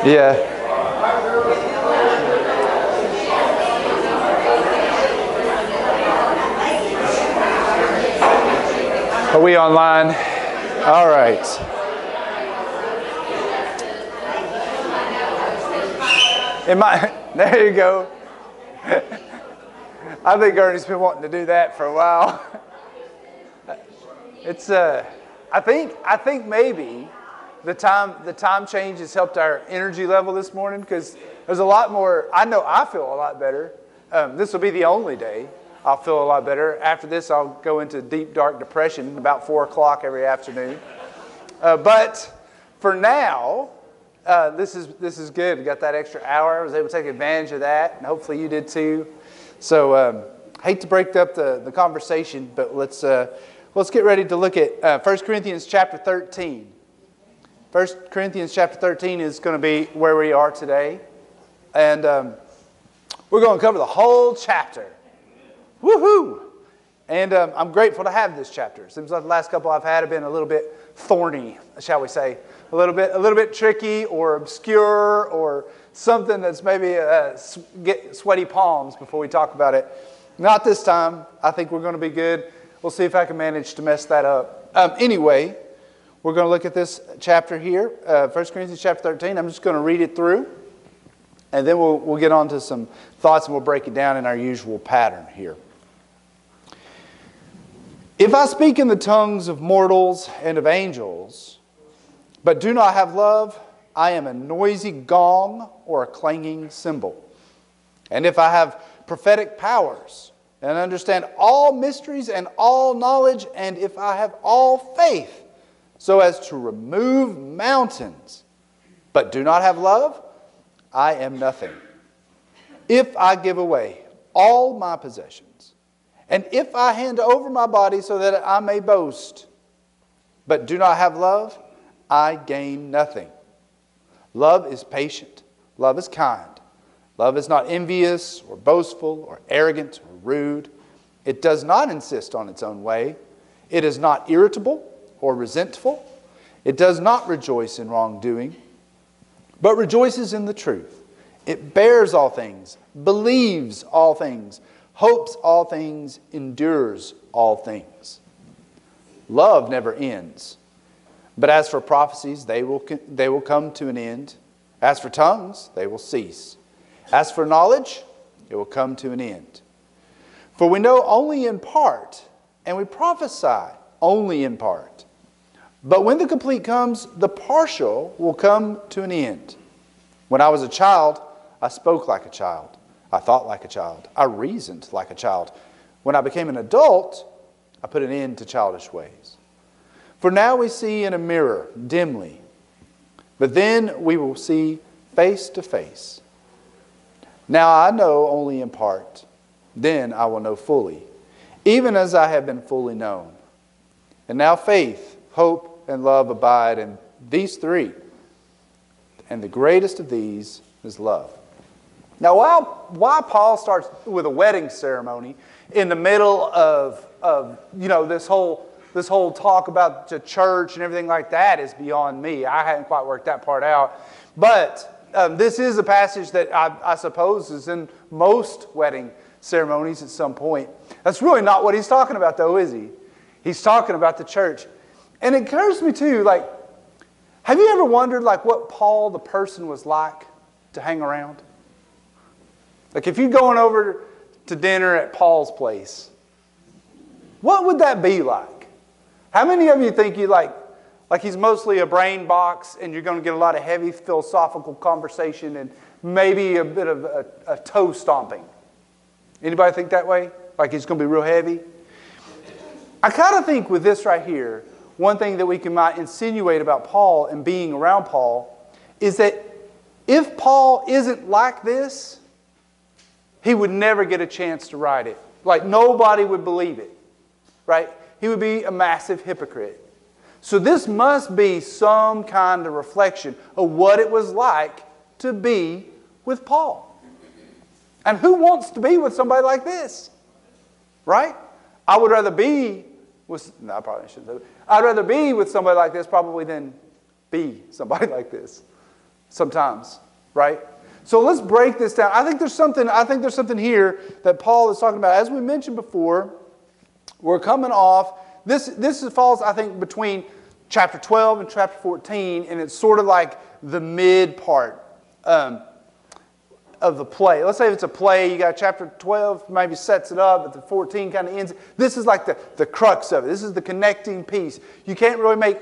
Yeah. Are we online? All right. There you go. I think Ernie's been wanting to do that for a while. It's I think maybe the time change has helped our energy level this morning, because there's a lot more. I know I feel a lot better. This will be the only day I'll feel a lot better. After this, I'll go into deep, dark depression about 4 o'clock every afternoon. But for now, this is good. We got that extra hour. I was able to take advantage of that, and hopefully you did too. So hate to break up the conversation, but let's get ready to look at 1 Corinthians chapter 13. 1 Corinthians chapter 13 is going to be where we are today. And we're going to cover the whole chapter. Woohoo! And I'm grateful to have this chapter. Seems like the last couple I've had have been a little bit thorny, shall we say. A little bit tricky or obscure, or something that's maybe get sweaty palms before we talk about it. Not this time. I think we're going to be good. We'll see if I can manage to mess that up. Anyway, we're going to look at this chapter here, 1 Corinthians chapter 13. I'm just going to read it through, and then we'll get on to some thoughts, and we'll break it down in our usual pattern here. If I speak in the tongues of mortals and of angels, but do not have love, I am a noisy gong or a clanging cymbal. And if I have prophetic powers and understand all mysteries and all knowledge, and if I have all faith so as to remove mountains, but do not have love, I am nothing. If I give away all my possessions, and if I hand over my body so that I may boast, but do not have love, I gain nothing. Love is patient. Love is kind. Love is not envious or boastful or arrogant or rude. It does not insist on its own way. It is not irritable or resentful. It does not rejoice in wrongdoing, but rejoices in the truth. It bears all things, believes all things, hopes all things, endures all things. Love never ends. But as for prophecies, they will come to an end. As for tongues, they will cease. As for knowledge, it will come to an end. For we know only in part, and we prophesy only in part. But when the complete comes, the partial will come to an end. When I was a child, I spoke like a child. I thought like a child. I reasoned like a child. When I became an adult, I put an end to childish ways. For now we see in a mirror, dimly, but then we will see face to face. Now I know only in part, then I will know fully, even as I have been fully known. And now faith, hope, and love abide in these three, and the greatest of these is love. Now, why Paul starts with a wedding ceremony in the middle of this whole talk about the church and everything like that is beyond me. I hadn't quite worked that part out. But this is a passage that I suppose is in most wedding ceremonies at some point. That's really not what he's talking about, though, is he? He's talking about the church. And it occurs to me, too, have you ever wondered, what Paul, the person, was like to hang around? If you're going over to dinner at Paul's place, what would that be like? How many of you think you like he's mostly a brain box and you're going to get a lot of heavy philosophical conversation and maybe a bit of a toe stomping? Anybody think that way? Like he's going to be real heavy? I kind of think with this right here, one thing that we might insinuate about Paul and being around Paul is that if Paul isn't like this, he would never get a chance to write it. Nobody would believe it, right? He would be a massive hypocrite. So this must be some kind of reflection of what it was like to be with Paul. And who wants to be with somebody like this? Right? I would rather be No, I probably shouldn't say that. I'd rather be with somebody like this probably than be somebody like this sometimes, right? So let's break this down. I think there's something here that Paul is talking about. As we mentioned before, we're coming off. This falls, I think, between chapter 12 and chapter 14, and it's sort of like the mid part of the play. Let's say if it's a play, you got chapter 12, maybe sets it up, but the 14 kind of ends. This is like the crux of it. This is the connecting piece. You can't really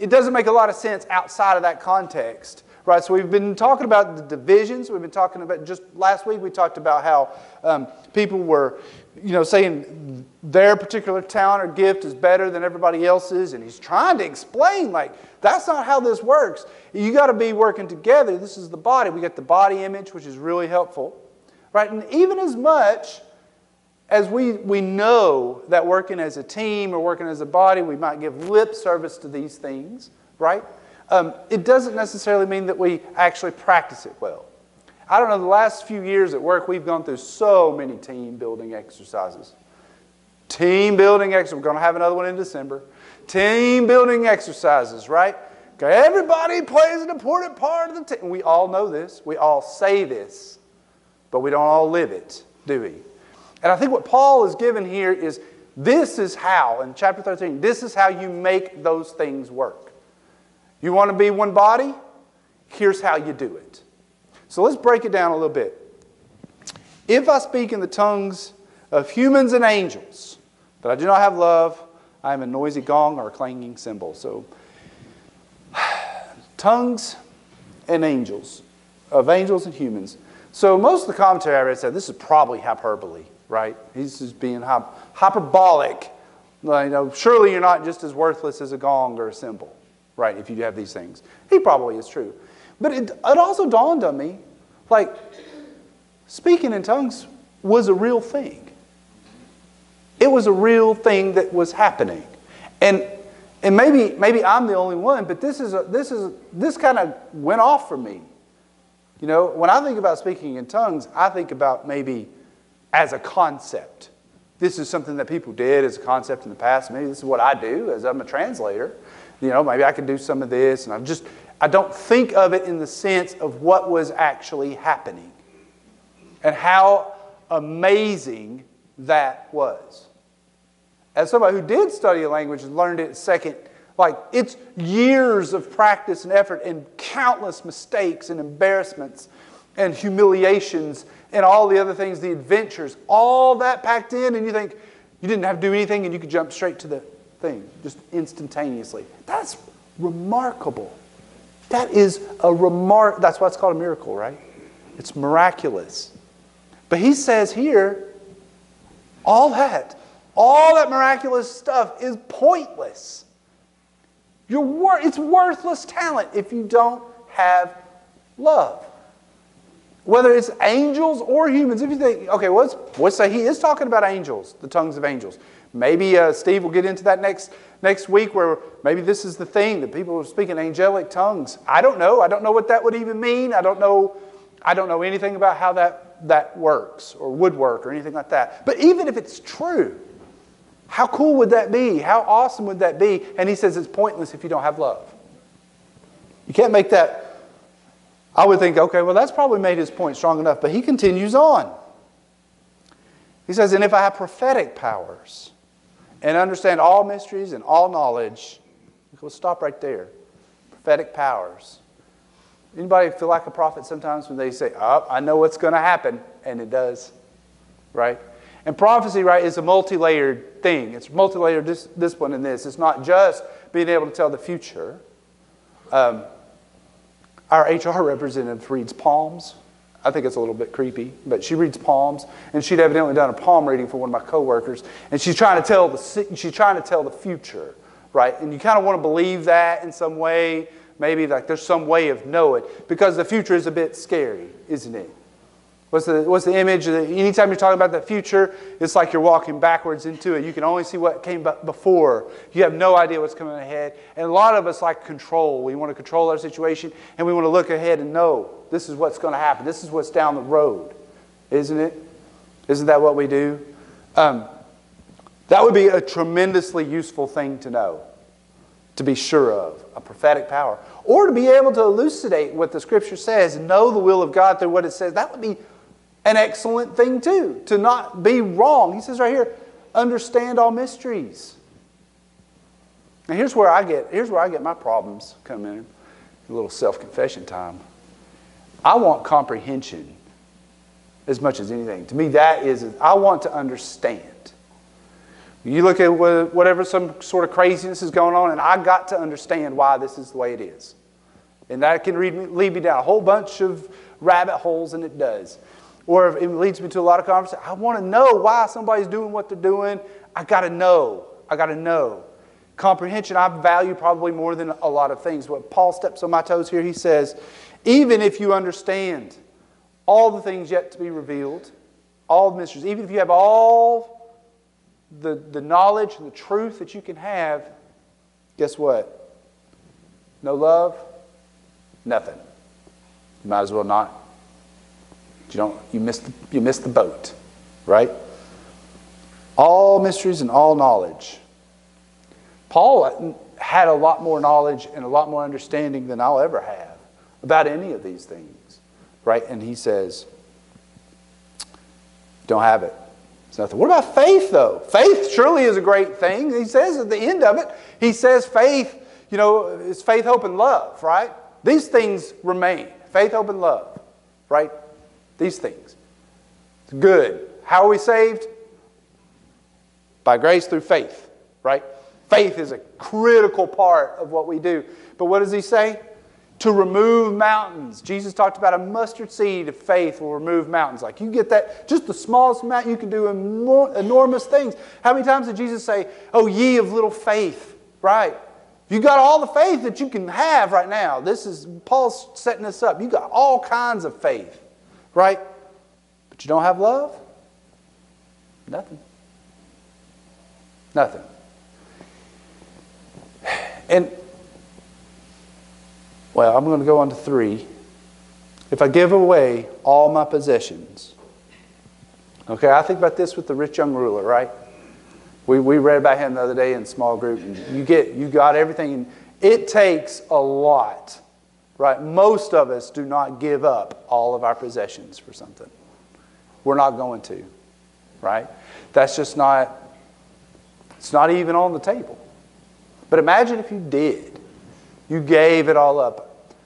it doesn't make a lot of sense outside of that context. Right, so we've been talking about the divisions. We've been talking about, just last week we talked about how people were, saying their particular talent or gift is better than everybody else's, and he's trying to explain, like, that's not how this works. You got to be working together. This is the body. We get the body image, which is really helpful, right? And even as much as we know that working as a team or working as a body, we might give lip service to these things, right? It doesn't necessarily mean that we actually practice it well. I don't know, the last few years at work, we've gone through so many team building exercises. Team building exercises. We're going to have another one in December. Team building exercises, right? Okay, everybody plays an important part of the team. We all know this. We all say this. But we don't all live it, do we? And I think what Paul is given here is, this is how, in chapter 13, this is how you make those things work. You want to be one body? Here's how you do it. So let's break it down a little bit. If I speak in the tongues of humans and angels, but I do not have love, I am a noisy gong or a clanging cymbal. So, tongues and angels, of angels and humans. So most of the commentary I read said this is probably hyperbole, right? He's just being hyperbolic. Surely you're not just as worthless as a gong or a cymbal. Right, if you have these things. He probably is true. But it also dawned on me, like, speaking in tongues was a real thing. It was a real thing that was happening. And maybe I'm the only one, but this kind of went off for me. When I think about speaking in tongues, I think about maybe as a concept. This is something that people did as a concept in the past. Maybe this is what I do as I'm a translator. Maybe I could do some of this. And I don't think of it in the sense of what was actually happening and how amazing that was. As somebody who did study a language and learned it second, like, it's years of practice and effort and countless mistakes and embarrassments and humiliations and all the other things, the adventures, all that packed in, and you think you didn't have to do anything and you could jump straight to the thing, just instantaneously. That's remarkable. That's why it's called a miracle, right? It's miraculous. But he says here, all that miraculous stuff is pointless. It's worthless talent if you don't have love. Whether it's angels or humans. If you think, okay, let's say he is talking about angels, the tongues of angels. Maybe Steve will get into that next week, where maybe this is the thing, that people are speaking angelic tongues. I don't know. I don't know what that would even mean. I don't know anything about how that works or would work or anything like that. But even if it's true, how cool would that be? How awesome would that be? And he says it's pointless if you don't have love. You can't make that. I would think, okay, well, that's probably made his point strong enough. But he continues on. He says, and if I have prophetic powers and understand all mysteries and all knowledge, we'll stop right there. Prophetic powers. Anybody feel like a prophet sometimes when they say, oh, I know what's going to happen, and it does, right? And prophecy, right, is a multi-layered thing. It's multi-layered discipline in this. It's not just being able to tell the future. Our HR representative reads palms. I think it's a little bit creepy, but she reads palms, and she'd evidently done a palm reading for one of my coworkers, and she's trying to tell the future, right? And you kind of want to believe that in some way, maybe like there's some way of knowing, because the future is a bit scary, isn't it? What's the image? Anytime you're talking about the future, it's like you're walking backwards into it. You can only see what came before. You have no idea what's coming ahead. And a lot of us like control. We want to control our situation, and we want to look ahead and know this is what's going to happen. This is what's down the road, isn't it? Isn't that what we do? That would be a tremendously useful thing to know, to be sure of, a prophetic power. Or to be able to elucidate what the Scripture says, know the will of God through what it says. That would be an excellent thing too, to not be wrong. He says right here, understand all mysteries. And here's where I get my problems come in. A little self-confession time. I want comprehension as much as anything. To me, that is, I want to understand. You look at whatever some sort of craziness is going on, and I got to understand why this is the way it is. And that can lead me down a whole bunch of rabbit holes, and it does. Or it leads me to a lot of conversation. I want to know why somebody's doing what they're doing. I got to know. I got to know. Comprehension I value probably more than a lot of things. What Paul steps on my toes here, he says, even if you understand all the things yet to be revealed, all the mysteries, even if you have all the knowledge and the truth that you can have, guess what? No love, nothing. You might as well not. You miss the boat, right? All mysteries and all knowledge. Paul had a lot more knowledge and a lot more understanding than I'll ever have about any of these things, right? And he says, don't have it. It's nothing. What about faith, though? Faith surely is a great thing. He says at the end of it, he says faith, is faith, hope, and love, right? These things remain. Faith, hope, and love, right? These things. It's good. How are we saved? By grace through faith, right? Faith is a critical part of what we do. But what does he say? To remove mountains. Jesus talked about a mustard seed of faith will remove mountains. Like you get that, just the smallest amount, you can do enormous things. How many times did Jesus say, oh, ye of little faith, right? You got all the faith that you can have right now. Paul's setting this up. You got all kinds of faith, right? But you don't have love? Nothing. Nothing. And, well, I'm going to go on to 3. If I give away all my possessions. Okay, I think about this with the rich young ruler, right? We read about him the other day in small group. And you got everything. And it takes a lot, right? Most of us do not give up all of our possessions for something. We're not going to, right? That's just not, it's not even on the table. But imagine if you did. You gave it all up.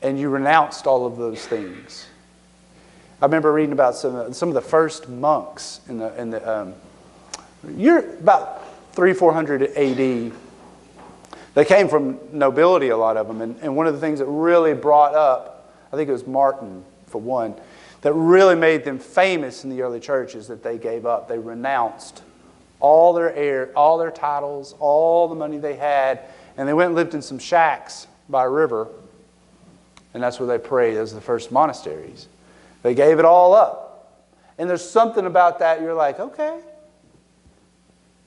And you renounced all of those things. I remember reading about some of the first monks in the year about 300-400 AD. They came from nobility, a lot of them. And one of the things that really brought up, I think it was Martin, for one, that really made them famous in the early church is that they gave up. They renounced all their titles, all the money they had, and they went and lived in some shacks by a river. And that's where they prayed. Those are the first monasteries. They gave it all up. And there's something about that, you're like, okay.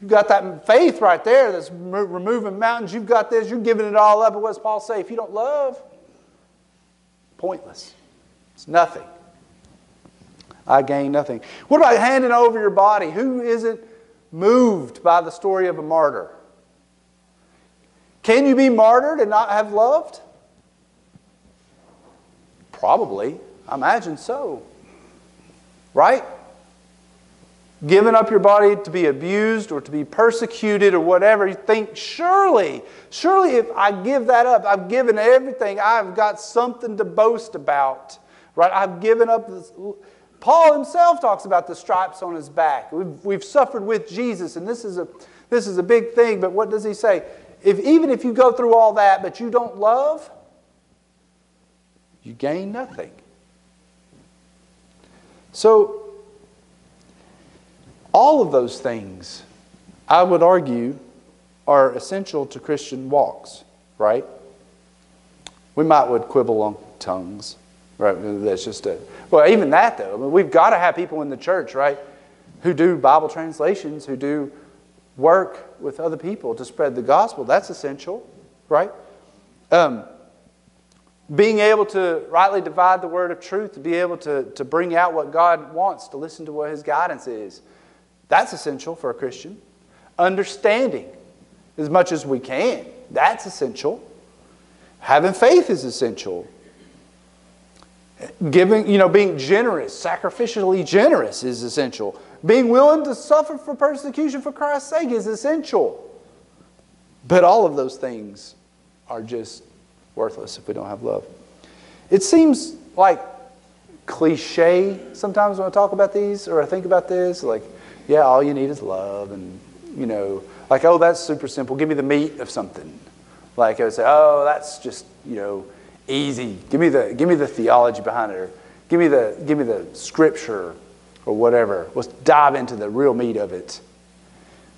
You've got that faith right there that's removing mountains. You've got this. You're giving it all up. But what does Paul say? If you don't love, pointless. It's nothing. I gain nothing. What about handing over your body? Who isn't moved by the story of a martyr? Can you be martyred and not have loved? Probably. I imagine so. Right? Giving up your body to be abused or to be persecuted or whatever, you think, surely if I give that up, I've given everything, I've got something to boast about. Right? I've given up this. Paul himself talks about the stripes on his back. We've suffered with Jesus, and this is a big thing, but what does he say? Even if you go through all that, but you don't love, you gain nothing. So, all of those things, I would argue, are essential to Christian walks, right? We would quibble on tongues, right? That's just well, even that though. I mean, we've got to have people in the church, right, who do Bible translations, who do work with other people to spread the gospel. That's essential, right? Being able to rightly divide the word of truth, to be able to bring out what God wants, to listen to what His guidance is. That's essential for a Christian. Understanding as much as we can. That's essential. Having faith is essential. Giving, being generous, sacrificially generous is essential. Being willing to suffer for persecution for Christ's sake is essential. But all of those things are just worthless if we don't have love. It seems like cliche sometimes when I talk about these or I think about this, like, yeah, all you need is love, and like, oh, that's super simple. Give me the meat of something. Like I would say, oh, that's just easy. Give me the theology behind it, or give me the scripture, or whatever. Let's dive into the real meat of it.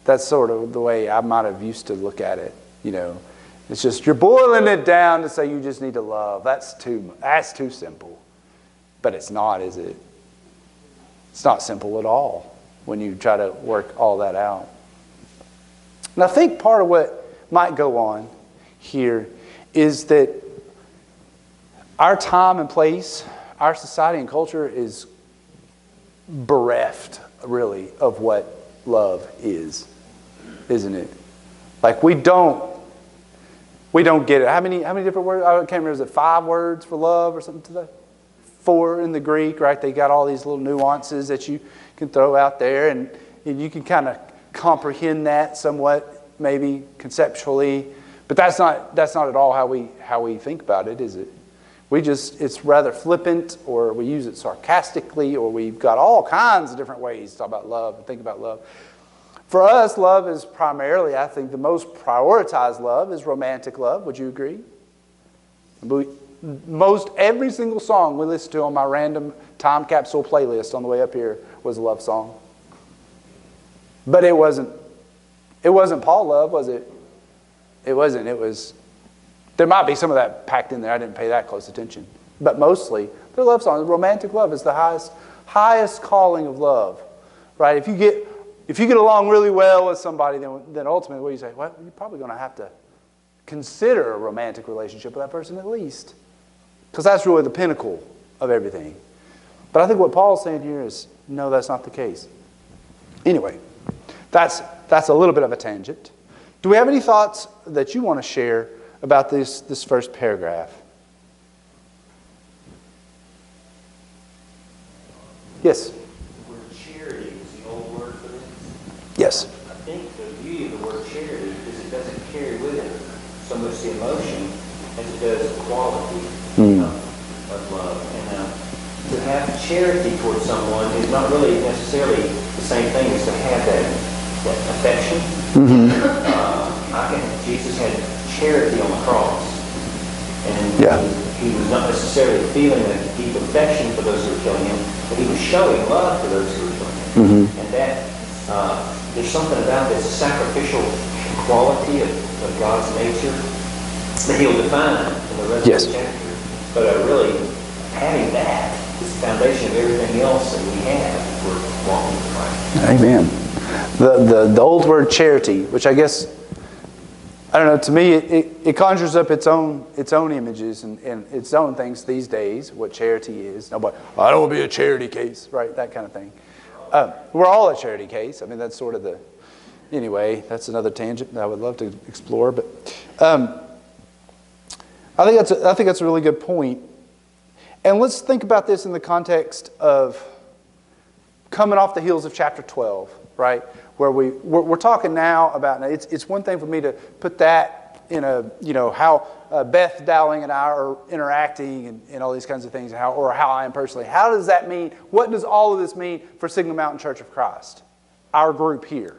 That's sort of the way I might have used to look at it. It's just you're boiling it down to say you just need to love. That's too simple, but it's not, is it? It's not simple at all when you try to work all that out. And I think part of what might go on here is that our time and place, our society and culture is bereft, really, of what love is, isn't it? Like we don't get it. How many different words? I can't remember. Is it 5 words for love or something to that? 4 in the Greek, right? They got all these little nuances that you can throw out there, and you can kind of comprehend that somewhat, maybe conceptually. But that's not at all how we think about it, is it? It's rather flippant, or we use it sarcastically, or we've got all kinds of different ways to talk about love and think about love. For us, love is primarily, I think, the most prioritized love is romantic love. Would you agree? Most every single song we listen to on my random time capsule playlist on the way up here was a love song. But it wasn't Paul love, was it? It wasn't. It was. There might be some of that packed in there. I didn't pay that close attention. But mostly, they're love songs. Romantic love is the highest calling of love, right? If you get along really well with somebody, then ultimately, what do you say? Well, you're probably going to have to consider a romantic relationship with that person at least, because that's really the pinnacle of everything. But I think what Paul's saying here is, no, that's not the case. Anyway, that's a little bit of a tangent. Do we have any thoughts that you want to share about this first paragraph? Yes? The word charity is the old word for this. Yes. I think the beauty of the word charity is it doesn't carry with it so much the emotion as it does the quality of love. And to have charity towards someone is not really necessarily the same thing as to have that affection. Jesus had charity on the cross, and he was not necessarily feeling a deep affection for those who were killing him, but he was showing love for those who were killing him. And that there's something about this sacrificial quality of God's nature that he'll define in the rest of the chapter. But really, having that is the foundation of everything else that we have if we're walking with Christ. Amen. The old word charity, which I guess, I don't know, to me it conjures up its own images and its own things these days, what charity is. Nobody, I don't want to be a charity case, right? That kind of thing. We're all a charity case. I mean, that's sort of anyway, that's another tangent that I would love to explore. But I think that's a really good point. And let's think about this in the context of coming off the heels of chapter 12, right? Where we're talking now about, it's one thing for me to put that in how Beth Dowling and I are interacting and all these kinds of things, or how I am personally. How does that mean? What does all of this mean for Signal Mountain Church of Christ, our group here?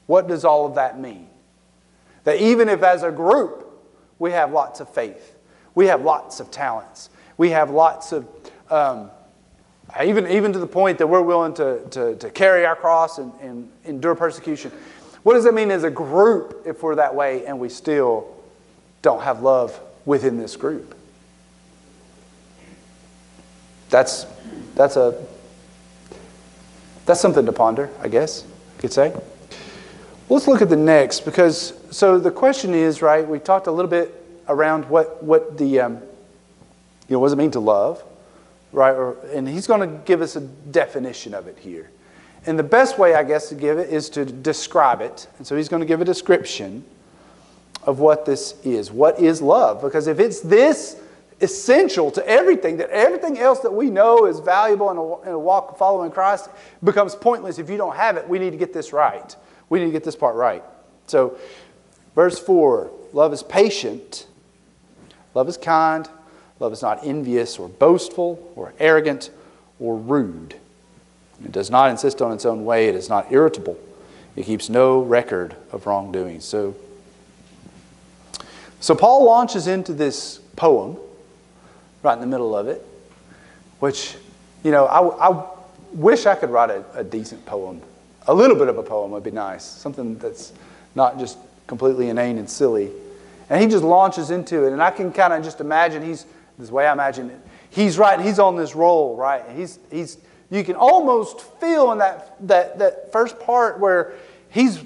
What does all of that mean? That even if as a group we have lots of faith, we have lots of talents, we have lots of even to the point that we're willing to carry our cross and endure persecution. What does that mean as a group if we're that way and we still don't have love within this group? That's something to ponder, I guess you could say. Let's look at the next, because so the question is, right, we talked a little bit around what what does it mean to love? Right, and he's going to give us a definition of it here. And the best way, I guess, to give it is to describe it. And so he's going to give a description of what this is. What is love? Because if it's this essential to everything, that everything else that we know is valuable in a walk following Christ becomes pointless if you don't have it. We need to get this right. We need to get this part right. So, verse 4, love is patient. Love is kind. Love is not envious or boastful or arrogant or rude. It does not insist on its own way. It is not irritable. It keeps no record of wrongdoing. So Paul launches into this poem right in the middle of it, which, I wish I could write a decent poem. A little bit of a poem would be nice. Something that's not just completely inane and silly. And he just launches into it. And I can kind of just imagine, this is the way I imagine it. He's on this roll, right? You can almost feel in that first part where he's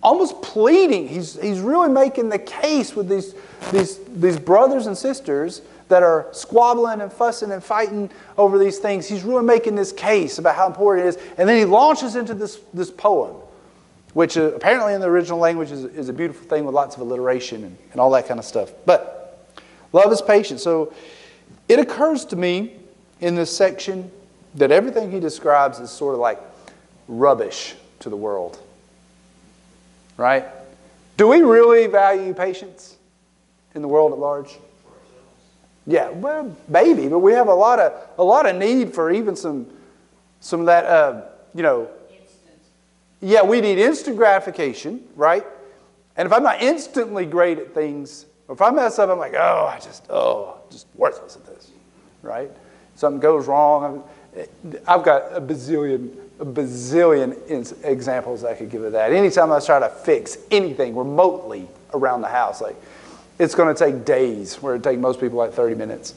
almost pleading. He's really making the case with these brothers and sisters that are squabbling and fussing and fighting over these things. He's really making this case about how important it is. And then he launches into this poem, which apparently in the original language is a beautiful thing with lots of alliteration and all that kind of stuff. But love is patient. So it occurs to me in this section that everything he describes is sort of like rubbish to the world. Right? Do we really value patience in the world at large? Yeah, well, maybe, but we have a lot of need for even some of that, Yeah, we need instant gratification, right? And if I'm not instantly great at things, or if I mess up, I'm like, just worthless at this, right? Something goes wrong. I've got a bazillion examples I could give of that. Anytime I try to fix anything remotely around the house, like it's going to take days, where it takes most people like 30 minutes.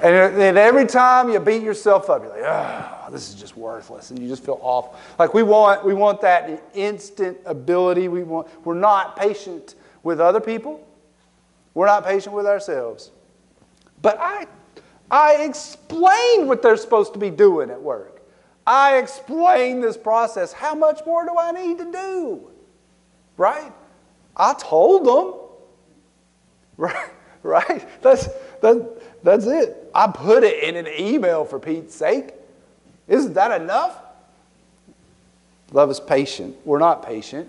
And every time you beat yourself up, you're like, this is just worthless, and you just feel awful. Like we want that instant ability. We're not patient with other people. We're not patient with ourselves. But I explained what they're supposed to be doing at work. I explained this process. How much more do I need to do? Right? I told them. Right? That's it. I put it in an email, for Pete's sake. Isn't that enough? Love is patient. We're not patient.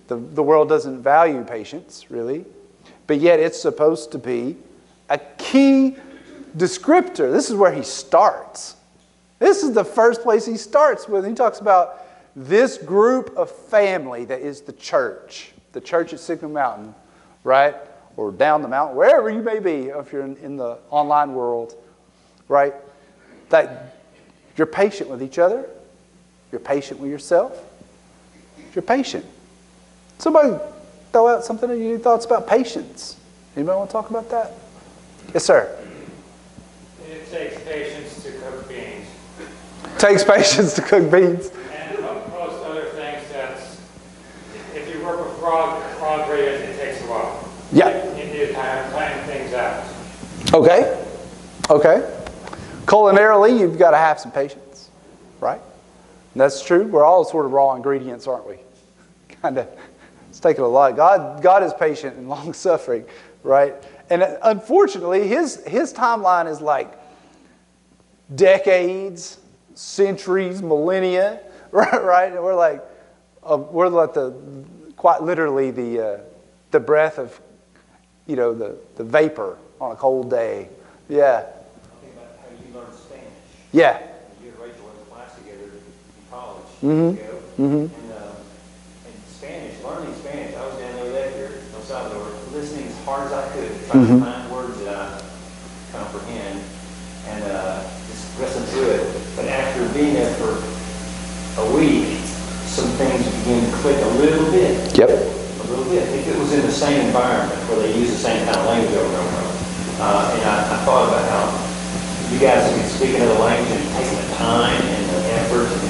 The world doesn't value patience, really. But yet it's supposed to be a key descriptor. This is where he starts. This is the first place he starts with. He talks about this group of family that is the church at Signal Mountain, right? Or down the mountain, wherever you may be, if you're in the online world, right? That you're patient with each other. You're patient with yourself. You're patient. Somebody throw out something of your thoughts about patience. Anybody want to talk about that? Yes, sir. It takes patience to cook beans. Takes patience to cook beans. And most other things, if you work with raw ingredients, it takes a while. Yeah. You need to kind of plan things out. Okay. Culinarily, you've got to have some patience, right? And that's true. We're all sort of raw ingredients, aren't we? Kind of. It's taking a lot. God is patient and long-suffering, right? And unfortunately, his timeline is like decades, centuries, millennia, right? And we're like quite literally the breath of, the vapor on a cold day. Yeah. Think about how you learned Spanish. Yeah. You and Rachel went to class together in college. Mm-hmm. Years ago. Mm-hmm. And Spanish, learning Spanish, I was down there that year in El Salvador, listening as hard as I could, trying to find words that I comprehend, and just listen to it. But after being there for a week, some things began to click a little bit. Yep. A little bit. If it was in the same environment where they use the same kind of language over and over. And I thought about how you guys can speak another language and taking the time and the effort and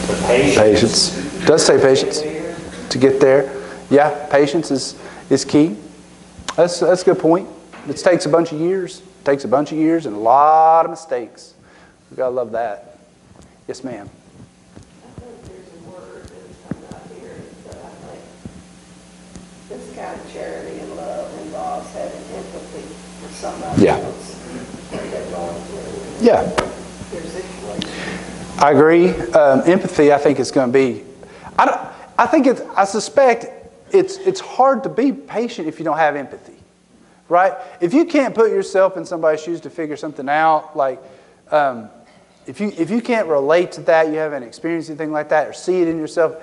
the patience. Patience. It does take patience to get there. Yeah, patience is key. That's a good point. It takes a bunch of years. It takes a bunch of years and a lot of mistakes. We've got to love that. Yes, ma'am. kind of charity and love involves having empathy for somebody else, what they're going through. Yeah. Their situation. I agree. Empathy, I think, is going to be. I suspect it's hard to be patient if you don't have empathy, right? If you can't put yourself in somebody's shoes to figure something out, like if you can't relate to that, you haven't experienced anything like that, or see it in yourself,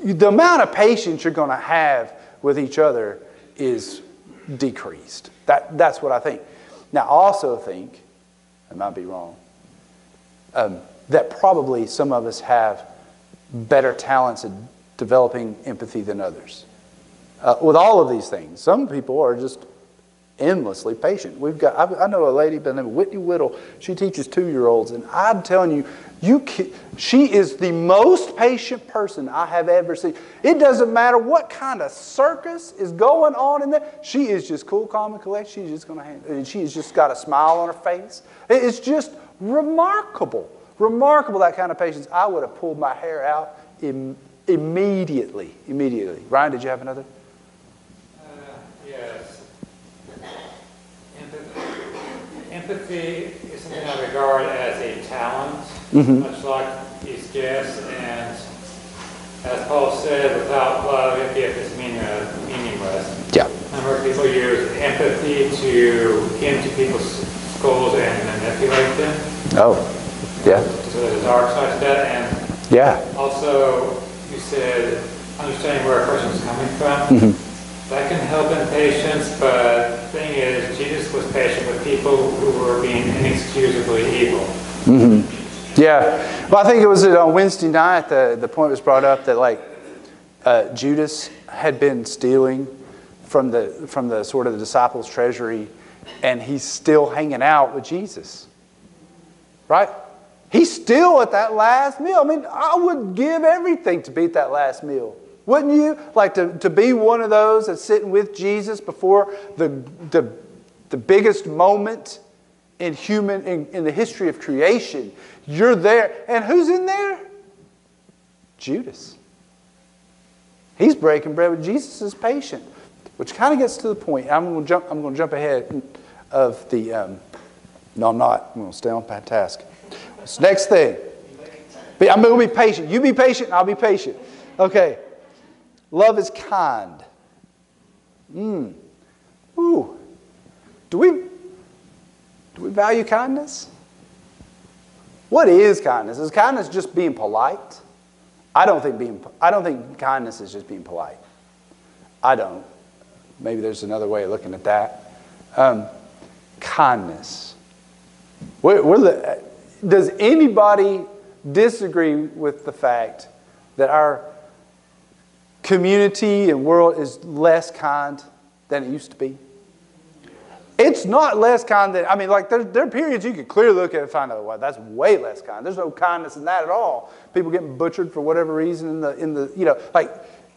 the amount of patience you're going to have with each other is decreased. That's what I think. Now, I also think, I might be wrong, that probably some of us have better talents at developing empathy than others. With all of these things, some people are just endlessly patient. I know a lady by the name of Whitney Whittle. She teaches 2-year-olds, and I'm telling you, she is the most patient person I have ever seen. It doesn't matter what kind of circus is going on in there. She is just cool, calm, and collected. She's just going to handle it. And she's just got a smile on her face. It's just remarkable. Remarkable, that kind of patience. I would have pulled my hair out immediately. Ryan, did you have another? Yes. Empathy is something I regard as a talent, much like these gifts. And as Paul said, without love, a gift is meaningless. Yeah. A number of people use empathy to get into people's skulls and manipulate them. Oh. Yeah. So there's a dark side to that, and also you said understanding where a person's coming from. That can help in patience, but the thing is, Jesus was patient with people who were being inexcusably evil. Yeah. Well, I think it was on Wednesday night the point was brought up that Judas had been stealing from the sort of the disciples' treasury, and he's still hanging out with Jesus. Right? He's still at that last meal. I mean, I would give everything to be at that last meal. Wouldn't you? Like to be one of those that's sitting with Jesus before the biggest moment in the history of creation. You're there. And who's in there? Judas. He's breaking bread with Jesus is patient. Which kind of gets to the point. I'm going to jump ahead of the no, I'm not. I'm going to stay on task. This next thing. I'm going to be patient. You be patient, and I'll be patient. Okay. Love is kind. Ooh. Do we value kindness? What is kindness? Is kindness just being polite? I don't think kindness is just being polite. I don't. Maybe there's another way of looking at that. Kindness. Does anybody disagree with the fact that our community and world is less kind than it used to be? It's not less kind than, there are periods you could clearly look at and find out, well, that's way less kind. There's no kindness in that at all. People getting butchered for whatever reason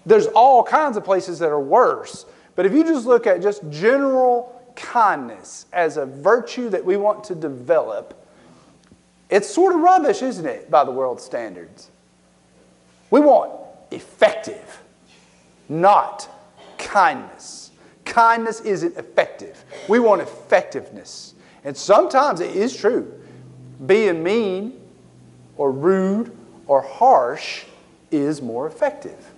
there's all kinds of places that are worse. But if you just look at just general kindness as a virtue that we want to develop, it's sort of rubbish, isn't it, by the world's standards? We want effective, not kindness. Kindness isn't effective. We want effectiveness. And sometimes it is true. Being mean or rude or harsh is more effective.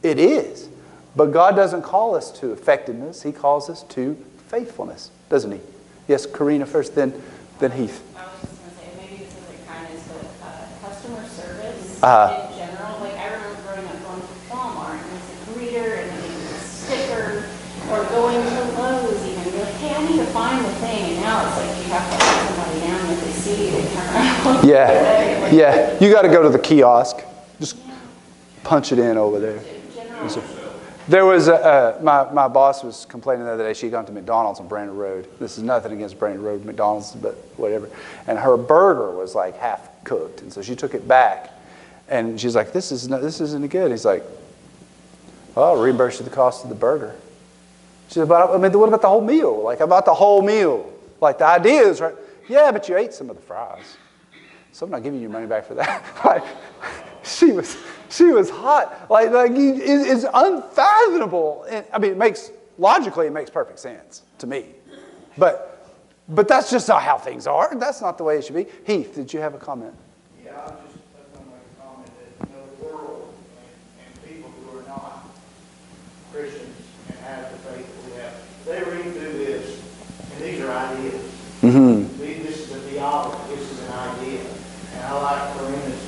It is. But God doesn't call us to effectiveness. He calls us to faithfulness, doesn't He? Yes, Karina first, then Heath. I was just going to say, maybe this isn't kindness, but customer service in general. Like, I remember growing up going to Walmart, and there's a greeter, and then there's a sticker, or going to Lowe's even. You're like, hey, I need to find the thing. And now it's like you have to let somebody down if they see you, they turn around. Yeah. You got to go to the kiosk. Just punch it in over there. There was my boss was complaining the other day. She'd gone to McDonald's on Brandon Road. This is nothing against Brandon Road McDonald's, but whatever. And her burger was like half cooked, and so she took it back. And she's like, "This isn't good." He's like, "Well, I'll reimburse you the cost of the burger." She said, "But what about the whole meal? Like about the whole meal? Like the idea is right. Yeah, but you ate some of the fries, so I'm not giving you money back for that." she was hot. It's unfathomable. And, I mean, logically, it makes perfect sense to me. But that's just not how things are. That's not the way it should be. Heath, did you have a comment? Yeah, I was just going to make a comment that, the world and people who are not Christians and have the faith that we have, they read through this, and these are ideas. Mm-hmm. This is a theology. This is an idea. And I like Corinne's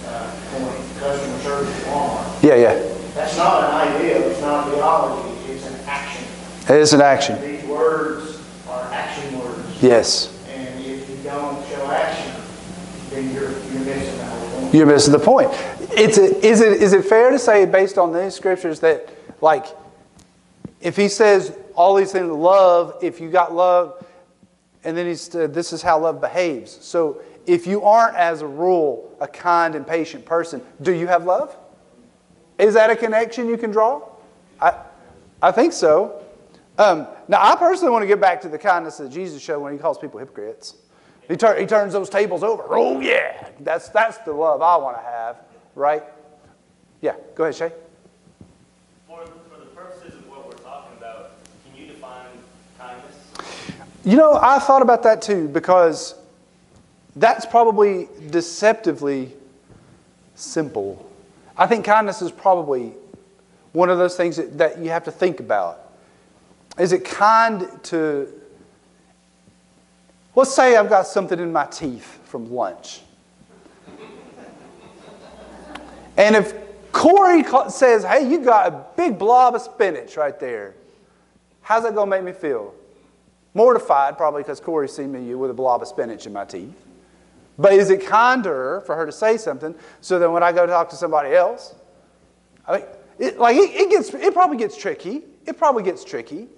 point, customer service at Walmart. Yeah. That's not an idea. It's not a theology. It's an action. It is an action. These words are action words. Yes. And if you don't show action, then you're missing the whole point. You're missing the point. Is it fair to say, based on these scriptures, that if he says all these things, love, if you got love, and then he said, this is how love behaves. So if you aren't, as a rule, a kind and patient person, do you have love? Is that a connection you can draw? I think so. Now, I personally want to get back to the kindness that Jesus showed when he calls people hypocrites. He turns those tables over. Oh, yeah. That's the love I want to have, right? Yeah, go ahead, Shay. For the purposes of what we're talking about, can you define kindness? I thought about that too, because that's probably deceptively simple. I think kindness is probably one of those things that you have to think about. Is it kind to, let's say I've got something in my teeth from lunch. And if Corey says, hey, you got a big blob of spinach right there, how's that going to make me feel? Mortified, probably, because Corey's seen me with a blob of spinach in my teeth. But is it kinder for her to say something so that when I go talk to somebody else, I mean, it probably gets tricky. It probably gets tricky.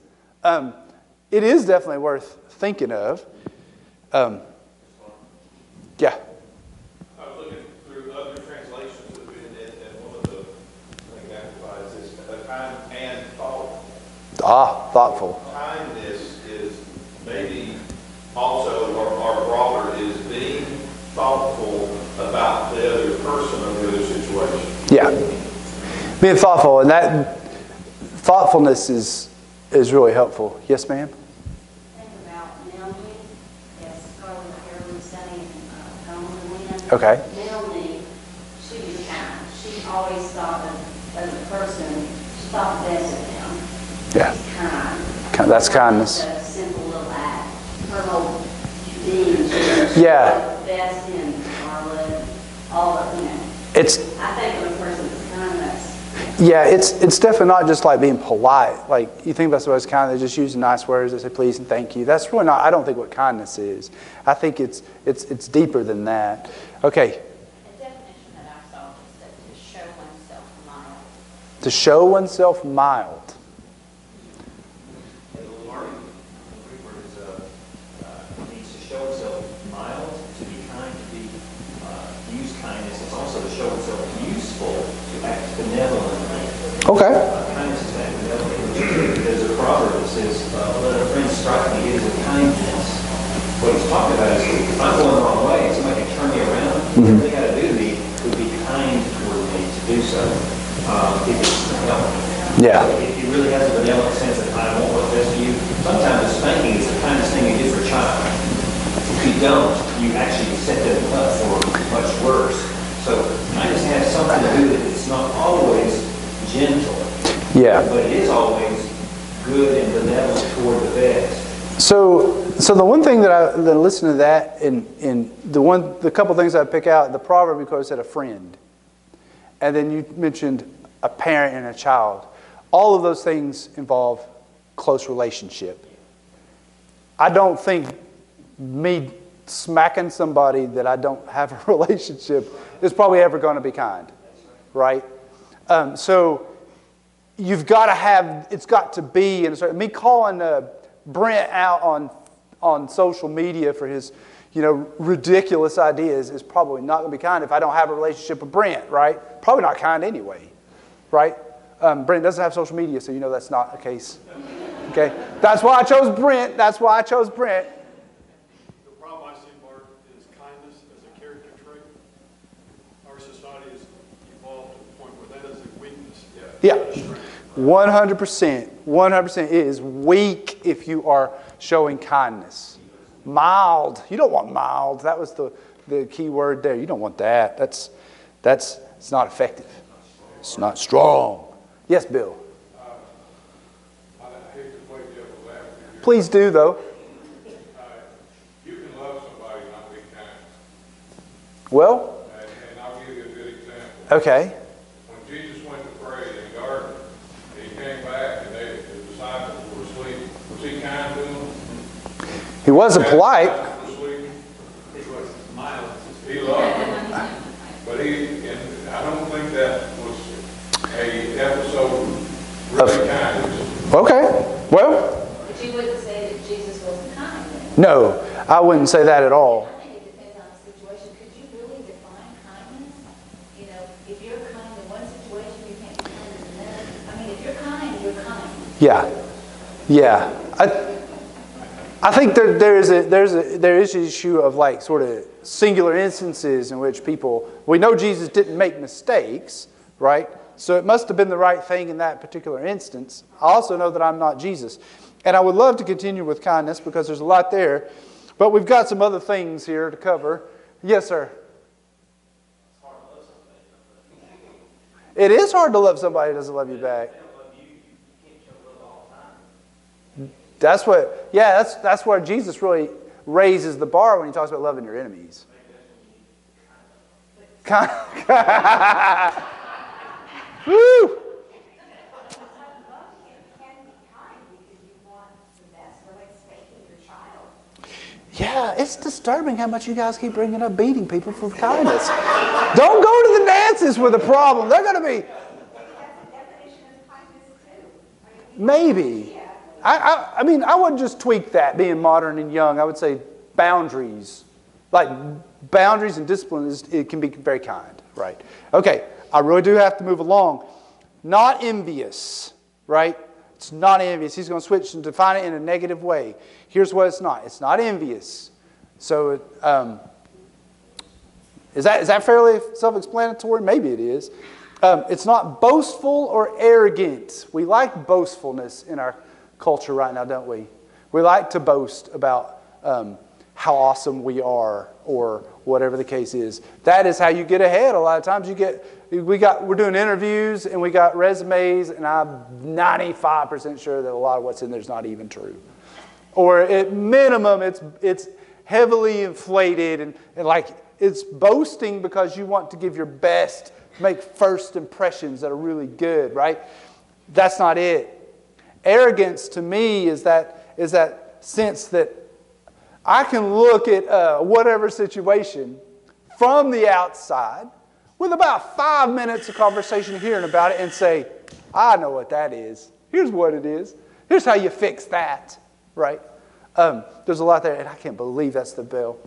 It is definitely worth thinking of. Yeah. I was looking through other translations of it, and one of the things that applies is kind and thoughtful. Thoughtful. Kindness is maybe also, or broader, is being thoughtful about the other person or the other situation. Yeah. Being thoughtful, and that thoughtfulness is really helpful. Yes, ma'am? Think about Melanie, as Carly Carolyn saying, Gone with the Wind. Okay. Melanie, she was kind. She always thought of a person, she thought the best of them. Yeah. She's kind. That's kindness. Just a simple little act. Her whole being, she Yeah. the best in Carla, all of them. I think of a person that's kind, that's Yeah, it's definitely not just like being polite. Like, you think about somebody's kind, they just use nice words, they say please and thank you. That's really not, I don't think what kindness is. I think it's deeper than that. Okay. A definition that I saw was that to show oneself mild. To show oneself mild. Needs to show itself mild, to be kind, to use kindness. It's also to show itself useful, to act benevolently. Okay. Kindness is to act benevolently. There's a proverb that says, let a friend strike me with kindness. What he's talking about is, if I'm going the wrong way and somebody can turn me around, what they got to do to me would be kind toward me to do so. If it's help. Yeah. If he really has a benevolent sense that I want what's best for you, sometimes a spanking is the kindest thing you do for a child. If you don't, you actually set them up for much worse. So kindness has something to do with it. It's not always gentle. Yeah. But it is always good and benevolent toward the best. So the one thing that I listen to that, in the couple things I pick out, the proverb, because it said a friend, and then you mentioned a parent and a child. All of those things involve close relationship. I don't think me smacking somebody that I don't have a relationship is probably ever going to be kind, right? So you've got to have, it's got to be in a certain, me calling Brent out on social media for his, ridiculous ideas is probably not going to be kind if I don't have a relationship with Brent, right? Probably not kind anyway, right? Brent doesn't have social media, so that's not the case. Okay? That's why I chose Brent. The problem I see, Mark, is kindness as a character trait. Our society has evolved Yeah. 100%. 100%. It is weak if you are showing kindness. Mild. You don't want mild. That was the key word there. You don't want that. It's not effective. It's not strong. Yes, Bill. Please do, though. You can love somebody and not be kind. Well. And I'll give you a good example. Okay. When Jesus went to pray in the garden, and he came back and the disciples were asleep, was he kind to them? He wasn't polite. He was mild. He loved them. But I don't think that was a episode really kind. Okay. Well. But you wouldn't say that Jesus wasn't kind then? No, I wouldn't say that at all. I think it depends on the situation. Could you really define kindness? You know, if you're kind in one situation, you can't be kind in another. I mean, if you're kind, you're kind. Yeah. Yeah. I think there is an issue of like sort of singular instances in which we know Jesus didn't make mistakes, right? So it must have been the right thing in that particular instance. I also know that I'm not Jesus. And I would love to continue with kindness because there's a lot there. But we've got some other things here to cover. Yes, sir. It is hard to love somebody who doesn't love you back. That's where Jesus really raises the bar when he talks about loving your enemies. Woo! Yeah, it's disturbing how much you guys keep bringing up beating people for kindness. Don't go to the dances with a problem. They're going to be... Maybe. I mean, I wouldn't just tweak that, being modern and young. I would say boundaries. Like, boundaries and discipline, it can be very kind, right? Okay, I really do have to move along. Not envious, right? It's not envious. He's going to switch and define it in a negative way. Here's what it's not. It's not envious. So, is that fairly self-explanatory? Maybe it is. It's not boastful or arrogant. We like boastfulness in our culture right now, don't we? We like to boast about how awesome we are, or whatever the case is. That is how you get ahead. A lot of times we're doing interviews and we got resumes, and I'm 95% sure that a lot of what's in there is not even true. Or at minimum, it's heavily inflated and like it's boasting because you want to give your best, make first impressions that are really good, right? That's not it. Arrogance to me is that sense that I can look at whatever situation from the outside with about 5 minutes of conversation hearing about it and say, I know what that is. Here's what it is. Here's how you fix that, right? There's a lot there, and I can't believe that's the bell.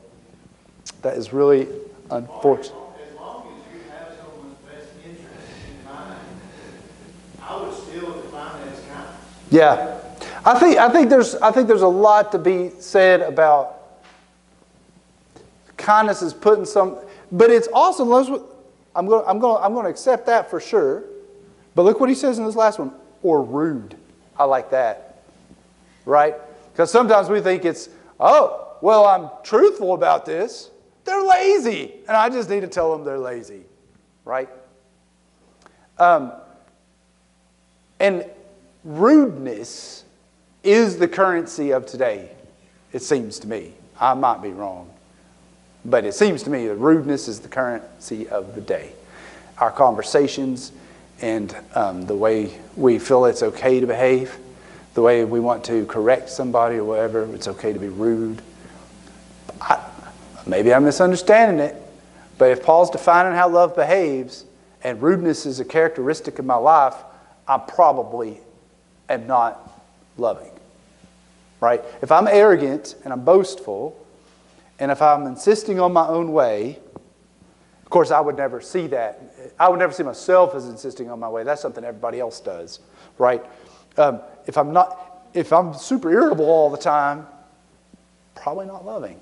That is really unfortunate. As long as you have someone's best interest in mind, I would still define it as kind. Yeah. I think there's a lot to be said about kindness is putting some, but it's also, I'm going to accept that for sure. But look what he says in this last one, or rude. I like that, right? Because sometimes we think it's, oh, well, I'm truthful about this. They're lazy, and I just need to tell them they're lazy, right? And rudeness is the currency of today, it seems to me. I might be wrong. But it seems to me that rudeness is the currency of the day. Our conversations and the way we feel it's okay to behave, the way we want to correct somebody or whatever, it's okay to be rude. Maybe I'm misunderstanding it, but if Paul's defining how love behaves and rudeness is a characteristic of my life, I probably am not loving, right? If I'm arrogant and I'm boastful, and if I'm insisting on my own way, of course, I would never see that. I would never see myself as insisting on my way. That's something everybody else does, right? If I'm super irritable all the time, probably not loving.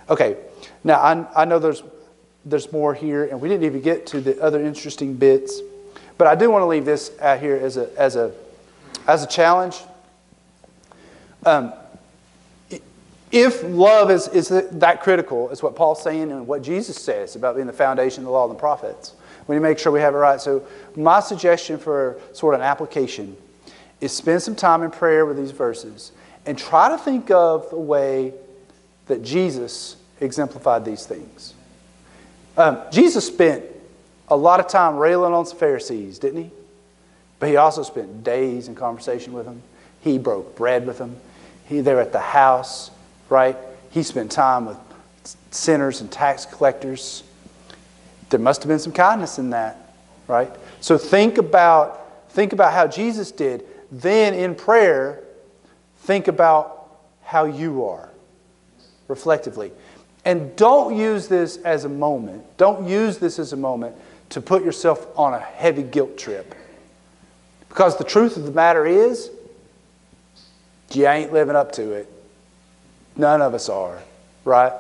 Okay, now I know there's more here, and we didn't even get to the other interesting bits. But I do want to leave this out here as a challenge. If love is that critical, is what Paul's saying and what Jesus says about being the foundation of the law and the prophets, we need to make sure we have it right. So my suggestion for sort of an application is spend some time in prayer with these verses and try to think of the way that Jesus exemplified these things. Jesus spent a lot of time railing on some Pharisees, didn't he? But he also spent days in conversation with them. He broke bread with them. They're at the house, right? He spent time with sinners and tax collectors. There must have been some kindness in that, right? So think about how Jesus did. Then in prayer, think about how you are, reflectively. And don't use this as a moment. Don't use this as a moment to put yourself on a heavy guilt trip. Because the truth of the matter is, you ain't living up to it. None of us are, right?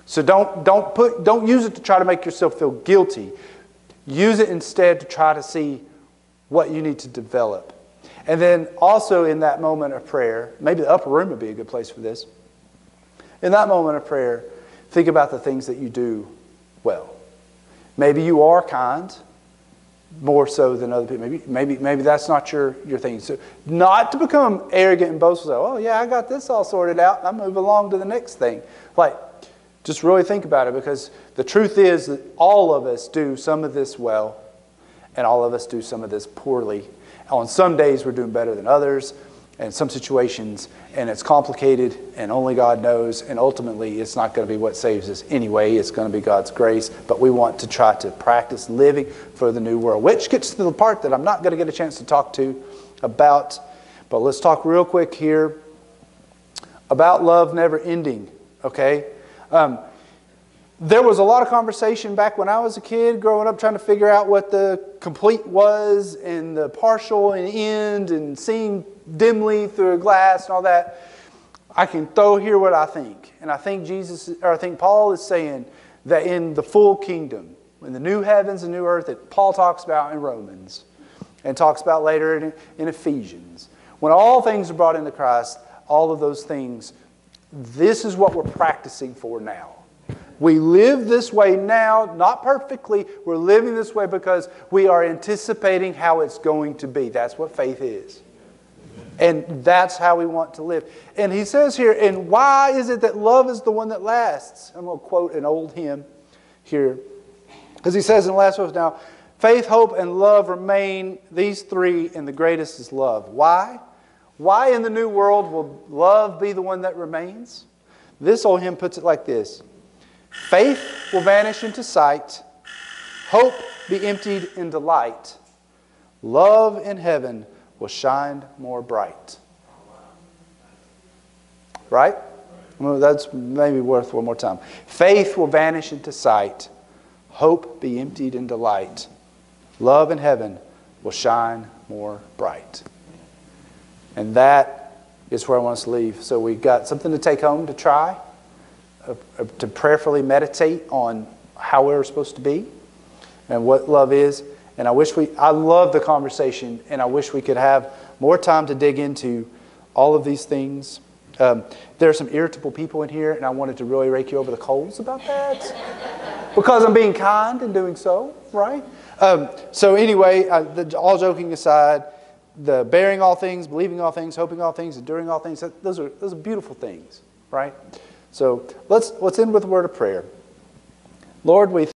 So don't use it to try to make yourself feel guilty. Use it instead to try to see what you need to develop. And then also in that moment of prayer, maybe the upper room would be a good place for this. In that moment of prayer, think about the things that you do well. Maybe you are kind, more so than other people. Maybe that's not your thing. So not to become arrogant and boastful. Say, oh yeah, I got this all sorted out. I move along to the next thing. Like, just really think about it, because the truth is that all of us do some of this well, and all of us do some of this poorly. On some days we're doing better than others, and some situations, and it's complicated, and only God knows, and ultimately it's not going to be what saves us anyway. It's going to be God's grace, but we want to try to practice living for the new world, which gets to the part that I'm not going to get a chance to talk to about, but let's talk real quick here about love never ending, okay? There was a lot of conversation back when I was a kid growing up trying to figure out what the complete was and the partial and end and seeing dimly through a glass and all that. I can throw here what I think. And I think Paul is saying that in the full kingdom, in the new heavens and new earth that Paul talks about in Romans and talks about later in Ephesians, when all things are brought into Christ, all of those things, this is what we're practicing for now. We live this way now, not perfectly. We're living this way because we are anticipating how it's going to be. That's what faith is. And that's how we want to live. And he says here, and why is it that love is the one that lasts? I'm going to quote an old hymn here. Because he says in the last verse now, faith, hope, and love remain, these three, and the greatest is love. Why? Why in the new world will love be the one that remains? This old hymn puts it like this. Faith will vanish into sight. Hope be emptied in delight. Love in heaven will shine more bright. Right? Well, that's maybe worth one more time. Faith will vanish into sight. Hope be emptied in delight. Love in heaven will shine more bright. And that is where I want us to leave. So we got something to take home to try. To prayerfully meditate on how we're supposed to be and what love is. And I love the conversation, and I wish we could have more time to dig into all of these things. There are some irritable people in here, and I wanted to really rake you over the coals about that because I'm being kind in doing so, right? So anyway, all joking aside, the bearing all things, believing all things, hoping all things, enduring all things, those are beautiful things, right? So let's end with a word of prayer. Lord, we